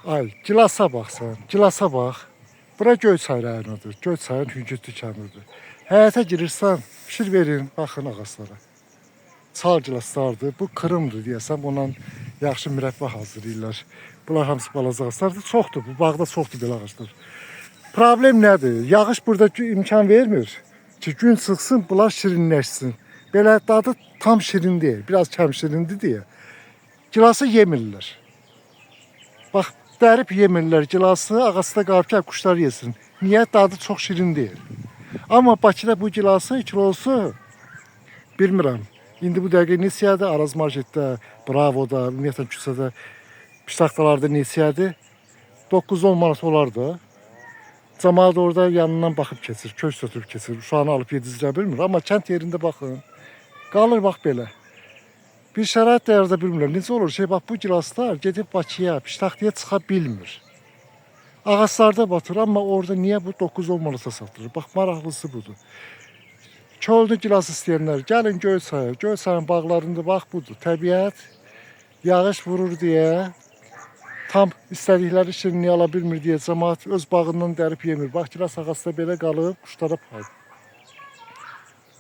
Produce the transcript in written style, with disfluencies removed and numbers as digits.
Ay, Gilasa baxsan, Gilasa bax. Bura Göyçay rayonudur. Göyçayın Hüngürt kənidir. Həyətə girirsən, fikir verin, baxın ağaclara. Çal gilaslardır. Bu Kırımdır deyəsən, bundan yaxşı mürəbbə hazırlayırlar. Bunlar hamısı balaca ağaclardır. Çoxdur, bu bağda çoxdur belə ağaclar. Problem nədir? Yağış burada imkan vermir ki, gün çıxsın, bunlar şirinləşsin. Belə dadı tam şirin deyil, biraz kəm şirindir deyə. Gilası yemirlər. Bax, dərib yemirlər gilası, ağacda qalıb ki, quşlar yesin. Niyə? Dadı çox şirin deyil. Amma Bakıda bu gilası kilosu bilmirəm. İndi bu dəqiqə neçədir? Araz marketdə, Bravoda, ümumiyyətlə küçədə, piştaxtalarda neçədir? 9-10 manat olar da. Camaat orada yanından baxıb keçir, köç götürüb keçir, uşağını alıb yedizdirə bilmir. Amma kənd yerində baxın, qalır bax belə. Bir şərait də yarada bilmirlər. Necə olur şey, bax bu gilaslar gedib Bakıya, piştaxtaya çıxa bilmir. Ağaclarda batır, amma orada niyə bu 9-10 manata satılır? Bax, maraqlısı budur. Kölnü gilas istəyənlər, gəlin Göyçaya. Göyçayın bağlarında bax budur. Təbiət yağış vurur deyə, tam istədikləri şirinliyi ala bilmir deyə cəmaat öz bağından dərib yemir. Bax, gilas ağacda belə qalıb, quşlara paydır.